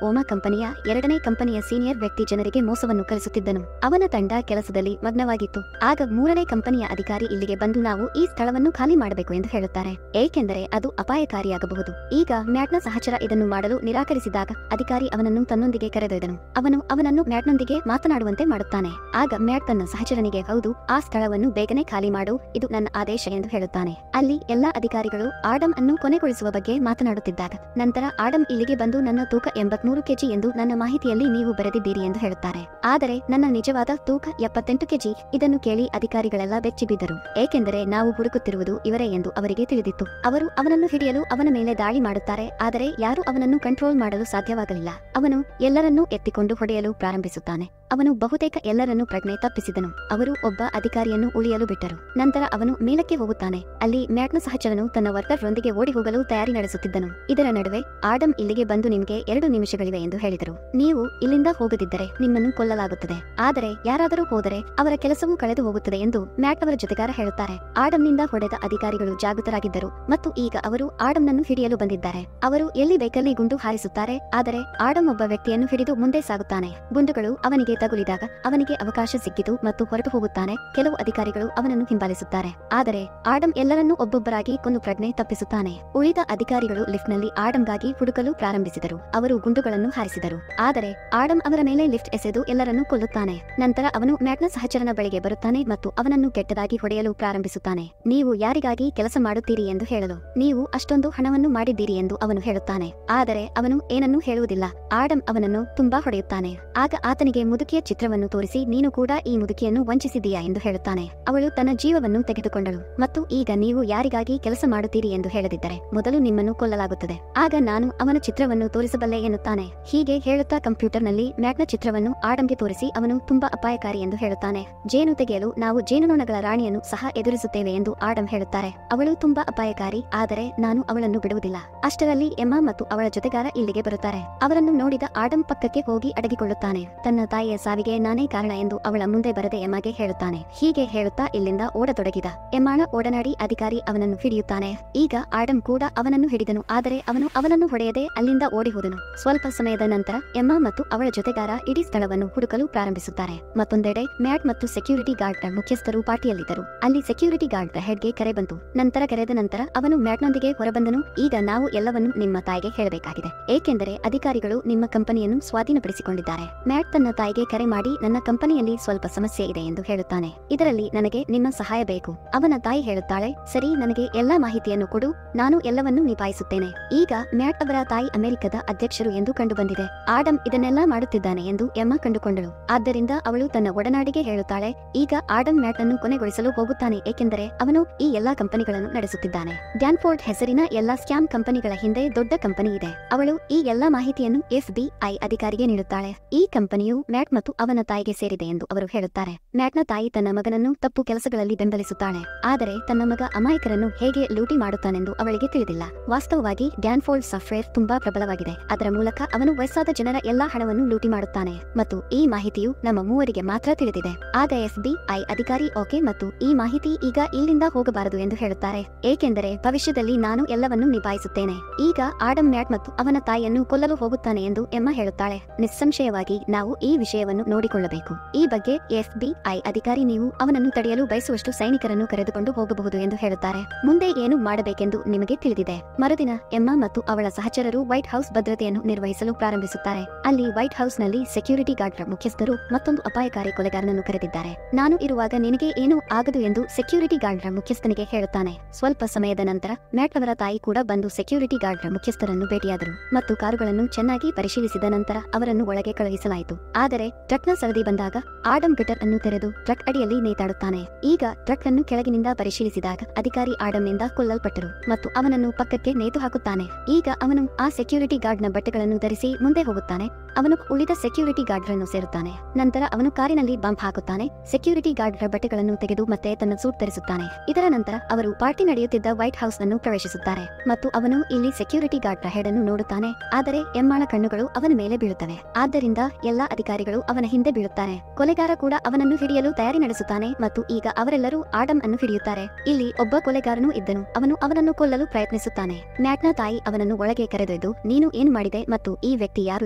ಓಮಾ ಕಂಪನಿಯ ಎರಡನೇ ಕಂಪನಿಯ ಸೀನಿಯರ್ ವ್ಯಕ್ತಿ ಜನರಿಗೆ ಮೋಸವನ್ನು ಕಲಿಸುತ್ತಿದ್ದನು. ಅವನ ತಂಡ ಕೆಲಸದಲ್ಲಿ ಮಗ್ನವಾಗಿತ್ತು. ಆಗ ಮೂರನೇ ಕಂಪನಿಯ ಅಧಿಕಾರಿ ಇಲ್ಲಿಗೆ ಬಂದು ನಾವು ಈ ಸ್ಥಳವನ್ನು ಖಾಲಿ ಮಾಡಬೇಕು ಎಂದು ಹೇಳುತ್ತಾರೆ, ಏಕೆಂದರೆ ಅದು ಅಪಾಯಕಾರಿಯಾಗಬಹುದು. ಈಗ ಮ್ಯಾಟ್ನ ಸಹಚರ ಇದನ್ನು ಮಾಡಲು ನಿರಾಕರಿಸಿದಾಗ ಅಧಿಕಾರಿ ಅವನನ್ನು ತನ್ನೊಂದಿಗೆ ಕರೆದೊಯ್ದನು. ಅವನು ಅವನನ್ನು ಮ್ಯಾಟ್ನೊಂದಿಗೆ ಮಾತನಾಡುವಂತೆ ಮಾಡುತ್ತಾನೆ. ಆಗ ಮ್ಯಾಟ್ ತನ್ನ ಸಹಚರನಿಗೆ, ಹೌದು, ಆ ಸ್ಥಳವನ್ನು ಬೇಗನೆ ಖಾಲಿ ಮಾಡು, ಇದು ನನ್ನ ಆದೇಶ ಎಂದು ಹೇಳುತ್ತಾನೆ. ಅಲ್ಲಿ ಎಲ್ಲಾ ಅಧಿಕಾರಿಗಳು ಆಡಮ್ ಅನ್ನು ಕೊನೆಗೊಳಿಸುವ ಬಗ್ಗೆ ಮಾತನಾಡುತ್ತಿದ್ದಾಗ ನಂತರ ಆಡಮ್ ಇಲ್ಲಿಗೆ ಬಂದು ನನ್ನ ತೂಕ 83 kg ಎಂದು ನನ್ನ ಮಾಹಿತಿಯಲ್ಲಿ ನೀವು ಬರೆದಿದ್ದೀರಿ ಎಂದು ಹೇಳುತ್ತಾರೆ. ಆದರೆ ನನ್ನ ನಿಜವಾದ ತೂಕ 78 kg. ಇದನ್ನು ಕೇಳಿ ಅಧಿಕಾರಿಗಳೆಲ್ಲ ಬೆಚ್ಚಿಬಿದ್ದರು, ಏಕೆಂದರೆ ನಾವು ಹುಡುಕುತ್ತಿರುವುದು ಇವರೇ ಎಂದು ಅವರಿಗೆ ತಿಳಿದಿತ್ತು. ಅವರು ಅವನನ್ನು ಹಿಡಿಯಲು ಅವನ ಮೇಲೆ ದಾಳಿ ಮಾಡುತ್ತಾರೆ, ಆದರೆ ಯಾರೂ ಅವನನ್ನು ಕಂಟ್ರೋಲ್ ಮಾಡಲು ಸಾಧ್ಯವಾಗಲಿಲ್ಲ. ಅವನು ಎಲ್ಲರನ್ನೂ ಎತ್ತಿಕೊಂಡು ಹೊಡೆಯಲು ಪ್ರಾರಂಭಿಸುತ್ತಾನೆ. ಅವನು ಬಹುತೇಕ ಎಲ್ಲರನ್ನೂ ಪ್ರಜ್ಞೆ ತಪ್ಪಿಸಿದನು. ಅವರು ಒಬ್ಬ ಅಧಿಕಾರಿಯನ್ನು ಉಳಿಯಲು ಬಿಟ್ಟರು. ನಂತರ ಅವನು ಮೇಲಕ್ಕೆ ಹೋಗುತ್ತಾನೆ. ಅಲ್ಲಿ ಮ್ಯಾಟ್ನ ಸಹಚರನು ತನ್ನ ವರ್ಕರ್ರೊಂದಿಗೆ ಓಡಿ ಹೋಗಲು ತಯಾರಿ ನಡೆಸುತ್ತಿದ್ದನು. ಇದರ ನಡುವೆ ಆಡಮ್ ಇಲ್ಲಿಗೆ ಬಂದು ನಿಮಗೆ 2 ನಿಮಿಷಗಳಿವೆ ಎಂದು ಹೇಳಿದರು. ನೀವು ಇಲ್ಲಿಂದ ಹೋಗದಿದ್ದರೆ ನಿಮ್ಮನ್ನು ಕೊಲ್ಲಲಾಗುತ್ತದೆ. ಆದರೆ ಯಾರಾದರೂ ಹೋದರೆ ಅವರ ಕೆಲಸವೂ ಕಳೆದು ಹೋಗುತ್ತದೆ ಎಂದು ಮ್ಯಾಟ್ ಅವರ ಜೊತೆಗಾರ ಹೇಳುತ್ತಾರೆ. ಆಡಮ್ನಿಂದ ಹೊಡೆದ ಅಧಿಕಾರಿಗಳು ಜಾಗೃತರಾಗಿದ್ದರು ಮತ್ತು ಈಗ ಅವರು ಆಡಮ್ನನ್ನು ಹಿಡಿಯಲು ಬಂದಿದ್ದಾರೆ. ಅವರು ಎಲ್ಲಿ ಬೇಕಲ್ಲಿ ಗುಂಡು ಹಾರಿಸುತ್ತಾರೆ. ಆದರೆ ಆಡಮ್ ಒಬ್ಬ ವ್ಯಕ್ತಿಯನ್ನು ಹಿಡಿದು ಮುಂದೆ ಸಾಗುತ್ತಾನೆ. ಗುಂಡುಗಳು ಅವನಿಗೆ ತಗುಲಿದಾಗ ಅವನಿಗೆ ಅವಕಾಶ ಸಿಕ್ಕಿತು ಮತ್ತು ಹೊರಟು ಹೋಗುತ್ತಾನೆ. ಕೆಲವು ಅಧಿಕಾರಿಗಳು ಅವನನ್ನು ಹಿಂಬಾಲಿಸುತ್ತಾರೆ. ಆದರೆ ಆಡಮ್ ಎಲ್ಲರನ್ನೂ ಒಬ್ಬೊಬ್ಬರಾಗಿ ಕೊಂದು ಪ್ರಜ್ಞೆ ತಪ್ಪಿಸುತ್ತಾನೆ. ಉಳಿದ ಅಧಿಕಾರಿಗಳು ಲಿಫ್ಟ್ನಲ್ಲಿ ಆಡಮ್ಗಾಗಿ ಹುಡುಕಲು ಪ್ರಾರಂಭಿಸಿದರು. ಅವರು ಗುಂಡುಗಳನ್ನು ಹಾರಿಸಿದರು. ಆದರೆ ಆಡಮ್ ಅವರ ಮೇಲೆ ಲಿಫ್ಟ್ ಎಸೆದು ಎಲ್ಲರನ್ನೂ ಕೊಲ್ಲುತ್ತಾನೆ. ನಂತರ ಅವನು ಮ್ಯಾಟ್ನ ಸಹಚರನ ಬಳಿಗೆ ಬರುತ್ತಾನೆ ಮತ್ತು ಅವನನ್ನು ಕೆಟ್ಟದಾಗಿ ಹೊಡೆಯಲು ಪ್ರಾರಂಭಿಸುತ್ತಾನೆ. ನೀವು ಯಾರಿಗಾಗಿ ಕೆಲಸ ಮಾಡುತ್ತೀರಿ ಎಂದು ಹೇಳಲು, ನೀವು ಅಷ್ಟೊಂದು ಹಣವನ್ನು ಮಾಡಿದ್ದೀರಿ ಎಂದು ಅವನು ಹೇಳುತ್ತಾನೆ. ಆದರೆ ಅವನು ಏನನ್ನೂ ಹೇಳುವುದಿಲ್ಲ. ಆಡಮ್ ಅವನನ್ನು ತುಂಬಾ ಹೊಡೆಯುತ್ತಾನೆ. ಆಗ ಆತನಿಗೆ ಮುದುಕಿಯ ಚಿತ್ರವನ್ನು ತೋರಿಸಿ, ನೀನು ಕೂಡ ಈ ಮುದುಕಿಯನ್ನು ವಂಚಿಸಿದೀಯಾ ಎಂದು ಹೇಳುತ್ತಾನೆ. ಅವಳು ತನ್ನ ಜೀವವನ್ನು ತೆಗೆದುಕೊಂಡಳು ಮತ್ತು ಈಗ ನೀವು ಯಾರಿಗಾಗಿ ಕೆಲಸ ಮಾಡುತ್ತೀರಿ ಎಂದು ಹೇಳದಿದ್ದರೆ ಮೊದಲು ನಿಮ್ಮನ್ನು ಕೊಲ್ಲಲಾಗುತ್ತದೆ. ಆಗ ನಾನು ಅವನ ಚಿತ್ರವನ್ನು ತೋರಿಸಬಲ್ಲೆ ಎನ್ನುತ್ತಾನೆ. ಹೀಗೆ ಹೇಳುತ್ತಾ ಕಂಪ್ಯೂಟರ್ನಲ್ಲಿ ಮ್ಯಾಟ್ನ ಚಿತ್ರವನ್ನು ಆಡಮ್ಗೆ ತೋರಿಸಿ ಅವನು ತುಂಬಾ ಅಪಾಯಕಾರಿ ಎಂದು ಹೇಳುತ್ತಾನೆ. ಜೇನು ತೆಗೆಯಲು ನಾವು ಜೇನುನೊಣಗಳ ರಾಣಿಯನ್ನು ಸಹ ಎದುರಿಸುತ್ತೇವೆ ಎಂದು ಆಡಮ್ ಹೇಳುತ್ತಾರೆ. ಅವಳು ತುಂಬಾ ಅಪಾಯಕಾರಿ, ಆದರೆ ನಾನು ಅವಳನ್ನು ಬಿಡುವುದಿಲ್ಲ. ಅಷ್ಟರಲ್ಲಿ ಎಮ್ಮಾ ಮತ್ತು ಅವಳ ಜೊತೆಗಾರ ಇಲ್ಲಿಗೆ ಬರುತ್ತಾರೆ. ಅವರನ್ನು ನೋಡಿದ ಆಡಮ್ ಪಕ್ಕಕ್ಕೆ ಹೋಗಿ ಅಡಗಿಕೊಳ್ಳುತ್ತಾನೆ. ತನ್ನ ತಾಯಿಯ ಸಾವಿಗೆ ನಾನೇ ಕಾರಣ ಎಂದು ಅವಳ ಮುಂದೆ ಬರದೆ ಎಮ್ಮಾಗೆ ಹೇಳುತ್ತಾನೆ. ಹೀಗೆ ಹೇಳುತ್ತಾ ಇಲ್ಲಿಂದ ಓಡತೊಡಗಿದ. ಎಮ್ಮಾಳ ಓಡನಾಡಿ ಅಧಿಕಾರಿ ಅವನನ್ನು ಹಿಡಿಯುತ್ತಾನೆ. ಈಗ ಆಡಮ್ ಕೂಡ ಅವನನ್ನು ಹಿಡಿದನು, ಆದರೆ ಅವನನ್ನು ಹೊಡೆಯದೆ ಅಲ್ಲಿಂದ ಓಡಿ ಹೋದನು. ಸ್ವಲ್ಪ ಸಮಯದ ನಂತರ ಎಮ್ಮಾ ಮತ್ತು ಅವಳ ಜೊತೆಗಾರ ಇಡೀ ಸ್ಥಳವನ್ನು ಹುಡುಕಲು ಪ್ರಾರಂಭಿಸುತ್ತಾರೆ. ಮತ್ತೊಂದೆಡೆ ಮ್ಯಾಟ್ ಮತ್ತು ಸೆಕ್ಯೂರಿಟಿ ಗಾರ್ಡ್ ಮುಖ್ಯಸ್ಥರು ಪಾರ್ಟಿಯಲ್ಲಿದ್ದರು. ಅಲ್ಲಿ ಸೆಕ್ಯೂರಿಟಿ ಗಾರ್ಡ್ ಹೆಡ್ಗೆ ಕರೆ ಬಂತು. ನಂತರ ಕರೆದ ನಂತರ ಅವನು ಮ್ಯಾಟ್ನೊಂದಿಗೆ ಹೊರಬಂದನು. ಈಗ ನಾವು ಎಲ್ಲವನ್ನೂ ನಿಮ್ಮ ತಾಯಿಗೆ ಹೇಳಬೇಕಾಗಿದೆ, ಏಕೆಂದರೆ ಅಧಿಕಾರಿಗಳು ನಿಮ್ಮ ಕಂಪನಿಯನ್ನು ಸ್ವಾಧೀನಪಡಿಸಿಕೊಂಡಿದ್ದಾರೆ. ಮ್ಯಾಟ್ ತನ್ನ ತಾಯಿಗೆ ಕರೆ ಮಾಡಿ, ನನ್ನ ಕಂಪನಿಯಲ್ಲಿ ಸ್ವಲ್ಪ ಸಮಸ್ಯೆ ಇದೆ ಎಂದು ಹೇಳುತ್ತಾನೆ. ಇದರಲ್ಲಿ ನನಗೆ ನಿಮ್ಮ ಸಹಾಯ ಬೇಕು. ಅವನ ತಾಯಿ ಹೇಳುತ್ತಾಳೆ, ಸರಿ, ನನಗೆ ಎಲ್ಲಾ ಮಾಹಿತಿಯನ್ನು ಕೊಡು, ನಾನು ಎಲ್ಲವನ್ನೂ ನಿಭಾಯಿಸುತ್ತೇನೆ. ಈಗ ಮ್ಯಾಟ್ ಅವರ ತಾಯಿ ಅಮೆರಿಕದ ಅಧ್ಯಕ್ಷರು ಎಂದು ಕಂಡುಬಂದಿದೆ. ಆಡಮ್ ಇದನ್ನೆಲ್ಲಾ ಮಾಡುತ್ತಿದ್ದಾನೆ ಎಂದು ಎಮ್ಮಾ ಕಂಡುಕೊಂಡಳು. ಆದ್ದರಿಂದ ಅವಳು ತನ್ನ ಒಡನಾಡಿಗೆ ಹೇಳುತ್ತಾಳೆ, ಈಗ ಆಡಮ್ ಮ್ಯಾಟ್ ಅನ್ನು ಕೊನೆಗೊಳಿಸಲು ಹೋಗುತ್ತಾನೆ, ಏಕೆಂದರೆ ಅವನು ಈ ಎಲ್ಲಾ ಕಂಪನಿಗಳನ್ನು ನಡೆಸುತ್ತಿದ್ದಾನೆ. ಡ್ಯಾನ್ಫೋರ್ಡ್ ಹೆಸರಿನ ಎಲ್ಲಾ ಸ್ಕ್ಯಾಮ್ ಕಂಪನಿಗಳ ಹಿಂದೆ ದೊಡ್ಡ ಕಂಪನಿ ಇದೆ. ಅವಳು ಈ ಎಲ್ಲಾ ಮಾಹಿತಿಯನ್ನು FBI ಅಧಿಕಾರಿಗೆ ನೀಡುತ್ತಾಳೆ. ಈ ಕಂಪನಿಯು ಮ್ಯಾಟ್ ಮತ್ತು ಅವನ ತಾಯಿಗೆ ಸೇರಿದೆ ಎಂದು ಅವರು ಹೇಳುತ್ತಾರೆ. ಮ್ಯಾಟ್ನ ತಾಯಿ ತನ್ನ ಮಗನನ್ನು ತಪ್ಪು ಕೆಲಸಗಳಲ್ಲಿ ಬೆಂಬಲಿಸುತ್ತಾಳೆ, ಆದರೆ ತನ್ನ ಮಗ ಅಮಾಯಕರನ್ನು ಹೇಗೆ ಲೂಟಿ ಮಾಡುತ್ತಾನೆಂದು ಅವಳಿಗೆ ತಿಳಿದಿಲ್ಲ. ವಾಸ್ತವವಾಗಿ ಡ್ಯಾನ್ಫೋಲ್ಡ್ ಸಾಫ್ಟ್ವೇರ್ ತುಂಬಾ ಪ್ರಬಲವಾಗಿದೆ. ಅದರ ಮೂಲಕ ಅವನು ವಯಸ್ಸಾದ ಜನರ ಎಲ್ಲಾ ಹಣವನ್ನು ಲೂಟಿ ಮಾಡುತ್ತಾನೆ ಮತ್ತು ಈ ಮಾಹಿತಿಯು ನಮ್ಮ ಮೂವರಿಗೆ ಮಾತ್ರ ತಿಳಿದಿದೆ. ಆಗ FBI ಅಧಿಕಾರಿ ಓಕೆ, ಮತ್ತು ಈ ಮಾಹಿತಿ ಈಗ ಇಲ್ಲಿಂದ ಹೋಗಬಾರದು ಎಂದು ಹೇಳುತ್ತಾರೆ, ಏಕೆಂದರೆ ಭವಿಷ್ಯದಲ್ಲಿ ನಾನು ಎಲ್ಲವನ್ನೂ ನಿಭಾಯಿಸುತ್ತೇನೆ. ಈಗ ಆಡಮ್ ಮ್ಯಾಟ್ ಮತ್ತು ಅವನ ತಾಯಿಯನ್ನು ಕೊಲ್ಲಲು ಹೋಗುತ್ತಾನೆ ಎಂದು ಎಮ್ಮಾ ಹೇಳುತ್ತಾಳೆ. ನಿಸ್ಸಂಶಯವಾಗಿ ನಾವು ಈ ವಿಷಯವನ್ನು ನೋಡಿಕೊಳ್ಳಬೇಕು. ಈ ಬಗ್ಗೆ FBI ಅಧಿಕಾರಿ ನೀವು ಅವನನ್ನು ತಡೆಯಲು ಬಯಸುವಷ್ಟು ಸೈನಿಕರನ್ನು ಕರೆದುಕೊಂಡು ಹೋಗಬಹುದು ಎಂದು ಹೇಳುತ್ತಾರೆ. ಮುಂದೆ ಏನು ಮಾಡಬೇಕೆಂದು ನಿಮಗೆ ತಿಳಿದಿದೆ. ಮರುದಿನ ಎಮ್ಮಾ ಮತ್ತು ಅವಳ ಸಹಚರರು ವೈಟ್ ಹೌಸ್ ಭದ್ರತೆಯನ್ನು ನಿರ್ವಹಿಸಲು ಪ್ರಾರಂಭಿಸುತ್ತಾರೆ. ಅಲ್ಲಿ ವೈಟ್ ಹೌಸ್ನಲ್ಲಿ ಸೆಕ್ಯೂರಿಟಿ ಗಾರ್ಡ್ ಮುಖ್ಯಸ್ಥರು ಮತ್ತೊಂದು ಅಪಾಯಕಾರಿ ಕೊಲೆಗಾರನನ್ನು ಕರೆದಿದ್ದಾರೆ. ನಾನು ಇರುವಾಗ ನಿನಗೆ ಏನೂ ಆಗದು ಎಂದು ಸೆಕ್ಯೂರಿಟಿ ಗಾರ್ಡ್ ಮುಖ್ಯಸ್ಥನಿಗೆ ಹೇಳುತ್ತಾನೆ. ಸ್ವಲ್ಪ ಸಮಯದ ನಂತರ ಮ್ಯಾಟ್ ಅವರ ತಾಯಿ ಕೂಡ ಬಂದು ಸೆಕ್ಯೂರಿಟಿ ಗಾರ್ಡ್ ಮುಖ್ಯಸ್ಥರನ್ನು ಭೇಟಿಯಾದರು ಮತ್ತು ಕಾರುಗಳನ್ನು ಚೆನ್ನಾಗಿ ಪರಿಶೀಲಿಸಿದ ನಂತರ ಅವರನ್ನು ಒಳಗೆ ಕಳುಹಿಸಲಾಯಿತು. ಆದರೆ ಟ್ರಕ್ನ ಸರದಿ ಬಂದಾಗ ಆಡಮ್ ಗಟರ್ ಅನ್ನು ತೆರೆದು ಟ್ರಕ್ ಅಡಿಯಲ್ಲಿ ನೇತಾಡುತ್ತಾನೆ. ಈಗ ಟ್ರಕ್ ಅನ್ನು ಕೆಳಗಿನಿಂದ ಪರಿಶೀಲಿಸಿದಾಗ ಅಧಿಕಾರಿ ಆಡಮ್ನಿಂದ ಕೊಲ್ಲಲ್ಪಟ್ಟರು ಮತ್ತು ಅವನನ್ನು ಪಕ್ಕಕ್ಕೆ ನೇತು ಹಾಕುತ್ತಾನೆ. ಈಗ ಅವನು ಆ ಸೆಕ್ಯೂರಿಟಿ ಗಾರ್ಡ್ನ ಬಟ್ಟೆಗಳನ್ನು ಧರಿಸಿ ಮುಂದೆ ಹೋಗುತ್ತಾನೆ. ಅವನು ಉಳಿದ ಸೆಕ್ಯೂರಿಟಿ ಗಾರ್ಡ್ರನ್ನು ಸೇರುತ್ತಾನೆ. ನಂತರ ಅವನು ಕಾರಿನಲ್ಲಿ ಬಾಂಬ್ ಹಾಕುತ್ತಾನೆ. ಸೆಕ್ಯೂರಿಟಿ ಗಾರ್ಡ್ರ ಬಟ್ಟೆಗಳನ್ನು ತೆಗೆದು ಮತ್ತೆ ತನ್ನ ಸೂಟ್ ಧರಿಸುತ್ತಾನೆ. ಇದರ ನಂತರ ಅವರು ಪಾರ್ಟಿ ನಡೆಯುತ್ತಿದ್ದ ವೈಟ್ ಹೌಸ್ ಅನ್ನು ಪ್ರವೇಶಿಸುತ್ತಾರೆ ಮತ್ತು ಅವನು ಇಲ್ಲಿ ಸೆಕ್ಯೂರಿಟಿ ಗಾರ್ಡ್ರ ಹೆಡ್ ಅನ್ನು ನೋಡುತ್ತಾನೆ. ಆದರೆ ಎಮ್ಮಾಳ ಕಣ್ಣುಗಳು ಅವನ ಮೇಲೆ ಬೀಳುತ್ತವೆ. ಆದ್ದರಿಂದ ಎಲ್ಲಾ ಅಧಿಕಾರಿಗಳು ಅವನ ಹಿಂದೆ ಬೀಳುತ್ತಾರೆ. ಕೊಲೆಗಾರ ಕೂಡ ಅವನನ್ನು ಹಿಡಿಯಲು ತಯಾರಿ ನಡೆಸುತ್ತಾನೆ ಮತ್ತು ಈಗ ಅವರೆಲ್ಲರೂ ಆಡಮ್ ಅನ್ನು ಹಿಡಿಯುತ್ತಾರೆ. ಇಲ್ಲಿ ಒಬ್ಬ ಕೊಲೆಗಾರನೂ ಇದ್ದನು. ಅವನು ಅವನನ್ನು ಕೊಲ್ಲಲು ಪ್ರಯತ್ನಿಸುತ್ತಾನೆ. ಮ್ಯಾಟ್ನ ತಾಯಿ ಅವನನ್ನು ಒಳಗೆ ಕರೆದೊಯ್ದು ನೀನು ಏನು ಮಾಡಿದೆ ಮತ್ತು ಈ ವ್ಯಕ್ತಿ ಯಾರು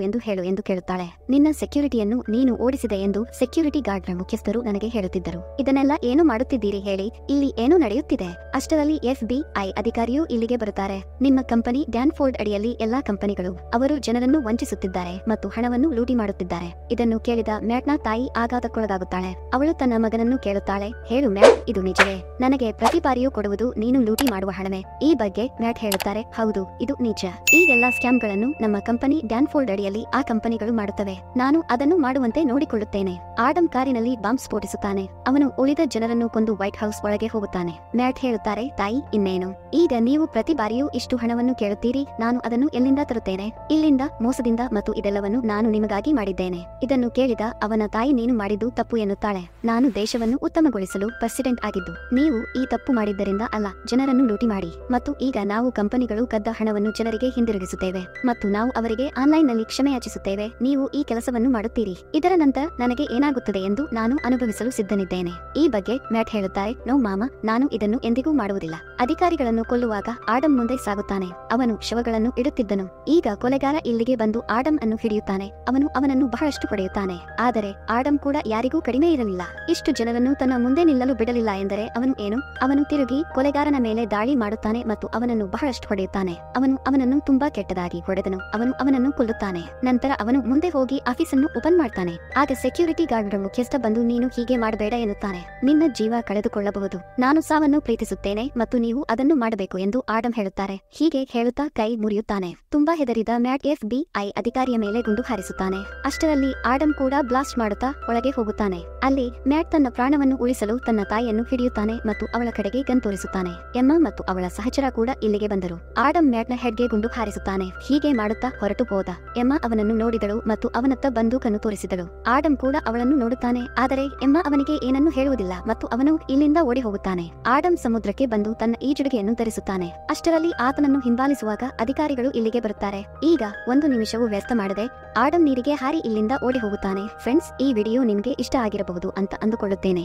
ಎಂದು ಹೇಳು ಎಂದು ಕೇಳುತ್ತಾಳೆ. ನಿನ್ನ ಸೆಕ್ಯೂರಿಟಿಯನ್ನು ನೀನು ಓಡಿಸಿದೆ ಎಂದು ಸೆಕ್ಯೂರಿಟಿ ಗಾರ್ಡ್ನ ಮುಖ್ಯಸ್ಥರು ನನಗೆ ಹೇಳುತ್ತಿದ್ದರು. ಇದನ್ನೆಲ್ಲ ಏನು ಮಾಡುತ್ತಿದ್ದೀರಿ ಹೇಳಿ, ಇಲ್ಲಿ ಏನು ನಡೆಯುತ್ತಿದೆ? ಅಷ್ಟರಲ್ಲಿ FBI ಅಧಿಕಾರಿಯು ಇಲ್ಲಿಗೆ ಬರುತ್ತಾರೆ. ನಿಮ್ಮ ಕಂಪನಿ ಡ್ಯಾನ್ಫೋರ್ಡ್ ಅಡಿಯಲ್ಲಿ ಎಲ್ಲಾ ಕಂಪನಿಗಳು ಅವರು ಜನರನ್ನು ವಂಚಿಸುತ್ತಿದ್ದಾರೆ ಮತ್ತು ಹಣವನ್ನು ಲೂಟಿ ಮಾಡುತ್ತಿದ್ದಾರೆ. ಇದನ್ನು ಕೇಳಿದ ಮ್ಯಾಟ್ನ ತಾಯಿ ಆಘಾತಕ್ಕೊಳಗಾಗುತ್ತಾಳೆ. ಅವಳು ತನ್ನ ಮಗನನ್ನು ಕೇಳುತ್ತಾಳೆ, ಹೇಳು ಮ್ಯಾಟ್, ಇದು ನಿಜವೇ? ನನಗೆ ಪ್ರತಿ ಬಾರಿಯೂ ಕೊಡುವುದು ನೀನು ಲೂಟಿ ಮಾಡುವ ಹಣವೇ? ಈ ಬಗ್ಗೆ ಮ್ಯಾಟ್ ಹೇಳುತ್ತಾರೆ, ಹೌದು, ಇದು ನಿಜ. ಈ ಎಲ್ಲಾ ಸ್ಕ್ಯಾಮ್ಗಳನ್ನು ನಮ್ಮ ಕಂಪನಿ ಡ್ಯಾನ್ಫೋರ್ಡ್ ಅಡಿಯಲ್ಲಿ ಆ ಕಂಪನಿಗಳು ಮಾಡುತ್ತವೆ. ನಾನು ಅದನ್ನು ಮಾಡುವಂತೆ ನೋಡಿಕೊಳ್ಳುತ್ತೇನೆ. ಆಡಮ್ ಕಾರಿನಲ್ಲಿ ಬಾಂಬ್ ಸ್ಫೋಟಿಸುತ್ತಾನೆ. ಅವನು ಉಳಿದ ಜನರನ್ನು ಕೊಂದು ವೈಟ್ ಹೌಸ್ ಒಳಗೆ ಹೋಗುತ್ತಾನೆ. ಮ್ಯಾಟ್ ಹೇಳುತ್ತಾರೆ, ತಾಯಿ, ಇನ್ನೇನು? ಈಗ ನೀವು ಪ್ರತಿ ಬಾರಿಯೂ ಇಷ್ಟು ಹಣವನ್ನು ಕೇಳುತ್ತೀರಿ. ನಾನು ಅದನ್ನು ಎಲ್ಲಿಂದ ತರುತ್ತೇನೆ? ಇಲ್ಲಿಂದ, ಮೋಸದಿಂದ, ಮತ್ತು ಇದೆಲ್ಲವನ್ನು ನಾನು ನಿಮಗಾಗಿ ಮಾಡಿದ್ದೇನೆ. ಇದನ್ನು ಕೇಳಿದ ಅವನ ತಾಯಿ, ನೀನು ಮಾಡಿದ್ದು ತಪ್ಪು ಎನ್ನುತ್ತಾಳೆ. ನಾನು ದೇಶವನ್ನು ಉತ್ತಮಗೊಳಿಸಲು ಪ್ರೆಸಿಡೆಂಟ್ ಆಗಿದ್ದು ನೀವು ಈ ತಪ್ಪು ಮಾಡಿದ್ದರಿಂದ ಅಲ್ಲ, ಜನರನ್ನು ಲೂಟಿ ಮಾಡಿ. ಮತ್ತು ಈಗ ನಾವು ಕಂಪನಿಗಳು ಕದ್ದ ಹಣವನ್ನು ಜನರಿಗೆ ಹಿಂದಿರುಗಿಸುತ್ತೇವೆ ಮತ್ತು ನಾವು ಅವರಿಗೆ ಆನ್ಲೈನ್ನಲ್ಲಿ ಕ್ಷಮೆ ಯಾಚಿಸುತ್ತೇವೆ. ನೀವು ಈ ಕೆಲಸವನ್ನು ಮಾಡುತ್ತೀರಿ. ಇದರ ನಂತರ ನನಗೆ ಏನಾಗುತ್ತದೆ ಎಂದು ನಾನು ಅನುಭವಿಸಲು ಸಿದ್ಧನಿದ್ದೇನೆ. ಈ ಬಗ್ಗೆ ಮ್ಯಾಟ್ ಹೇಳುತ್ತಾರೆ, ನೋ ಮಾಮ, ನಾನು ಇದನ್ನು ಎಂದಿಗೂ ಮಾಡುವುದಿಲ್ಲ. ಅಧಿಕಾರಿಗಳನ್ನು ಕೊಲ್ಲುವಾಗ ಆಡಮ್ ಮುಂದೆ ಸಾಗುತ್ತಾನೆ. ಅವನು ಶವಗಳನ್ನು ಇಡುತ್ತಿದ್ದನು. ಈಗ ಕೊಲೆಗಾರ ಇಲ್ಲಿಗೆ ಬಂದು ಆಡಮ್ ಅನ್ನು ಹಿಡಿಯುತ್ತಾನೆ. ಅವನು ಅವನನ್ನು ಬಹಳಷ್ಟು ಹೊಡೆಯುತ್ತಾನೆ. ಆದರೆ ಆಡಮ್ ಕೂಡ ಯಾರಿಗೂ ಕಡಿಮೆ ಇರಲಿಲ್ಲ. ಇಷ್ಟು ಜನರನ್ನು ತನ್ನ ಮುಂದೆ ನಿಲ್ಲಲು ಬಿಡಲಿಲ್ಲ ಎಂದರೆ ಅವನು ಏನು? ಅವನು ತಿರುಗಿ ಕೊಲೆಗಾರನ ಮೇಲೆ ದಾಳಿ ಮಾಡುತ್ತಾನೆ ಮತ್ತು ಅವನನ್ನು ಬಹಳಷ್ಟು ಹೊಡೆಯುತ್ತಾನೆ. ಅವನು ಅವನನ್ನು ತುಂಬಾ ಕೆಟ್ಟದಾಗಿ ಹೊಡೆದನು. ಅವನು ಅವನನ್ನು ಕೊಲ್ಲುತ್ತಾನೆ. ನಂತರ ಅವನು ಮುಂದೆ ಹೋಗಿ ಆಫೀಸನ್ನು ಓಪನ್ ಮಾಡ್ತಾನೆ. ಆಗ ಸೆಕ್ಯೂರಿಟಿ ಗಾರ್ಡ್ರ ಮುಖ್ಯಸ್ಥ ಬಂದು ನೀನು ಹೀಗೆ ಮಾಡಬೇಡ ಎನ್ನುತ್ತಾನೆ. ನಿನ್ನ ಜೀವ ಕಳೆದುಕೊಳ್ಳಬಹುದು. ನಾನು ಸಾವನ್ನು ಪ್ರೀತಿಸುತ್ತೇನೆ ಮತ್ತು ನೀವು ಅದನ್ನು ಮಾಡಬೇಕು ಎಂದು ಆಡಮ್ ಹೇಳುತ್ತಾರೆ. ಹೀಗೆ ಹೇಳುತ್ತಾ ಕೈ ಮುರಿಯುತ್ತಾನೆ. ತುಂಬಾ ಹೆದರಿದ ಮ್ಯಾಟ್ FBI ಅಧಿಕಾರಿಯ ಮೇಲೆ ಗುಂಡು ಹಾರಿಸುತ್ತಾನೆ. ಅಷ್ಟರಲ್ಲಿ ಆಡಮ್ ಕೂಡ ಬ್ಲಾಸ್ಟ್ ಮಾಡುತ್ತಾ ಒಳಗೆ ಹೋಗುತ್ತಾನೆ. ಅಲ್ಲಿ ಮ್ಯಾಟ್ ತನ್ನ ಪ್ರಾಣವನ್ನು ಉಳಿಸಲು ತನ್ನ ತಾಯಿಯನ್ನು ಹಿಡಿಯುತ್ತಾನೆ ಮತ್ತು ಅವಳ ಕಡೆಗೆ ಗನ್ ತೋರಿಸುತ್ತಾನೆ. ಎಮ್ಮಾ ಮತ್ತು ಅವಳ ಸಹಚರ ಕೂಡ ಇಲ್ಲಿಗೆ ಬಂದರು. ಆಡಮ್ ಮ್ಯಾಟ್ನ ಹೆಡ್ಗೆ ಗುಂಡು ಹಾರಿಸುತ್ತಾನೆ. ಹೀಗೆ ಮಾಡುತ್ತಾ ಹೊರಟು ಹೋದ. ಎಮ್ಮಾ ಅವನನ್ನು ನೋಡಿದಳು ಮತ್ತು ಅವನತ್ತ ಬಂದೂಕನ್ನು ತೋರಿಸಿದಳು. ಆಡಮ್ ಕೂಡ ಅವಳನ್ನು ನೋಡುತ್ತಾನೆ. ಆದರೆ ಎಮ್ಮಾ ಅವನಿಗೆ ಏನನ್ನು ಹೇಳುವುದಿಲ್ಲ ಮತ್ತು ಅವನು ಇಲ್ಲಿಂದ ಓಡಿ ಹೋಗುತ್ತಾನೆ. ಆಡಮ್ ಸಮುದ್ರಕ್ಕೆ ಬಂದು ತನ್ನ ಈಜುಡುಗೆಯನ್ನು ಧರಿಸುತ್ತಾನೆ. ಅಷ್ಟರಲ್ಲಿ ಆತನನ್ನು ಹಿಂಬಾಲಿಸುವಾಗ ಅಧಿಕಾರಿಗಳು ಇಲ್ಲಿಗೆ ಬರುತ್ತಾರೆ. ಈಗ ಒಂದು ನಿಮಿಷವೂ ವ್ಯರ್ಥ ಮಾಡದೆ ಆಡಮ್ ನೀರಿಗೆ ಹಾರಿ ಇಲ್ಲಿಂದ ಓಡಿ ಹೋಗುತ್ತಾನೆ. ಫ್ರೆಂಡ್ಸ್, ಈ ವಿಡಿಯೋ ನಿಮಗೆ ಇಷ್ಟ ಆಗಿರಬಹುದು ಅಂತ ಅಂದುಕೊಳ್ಳುತ್ತೇನೆ.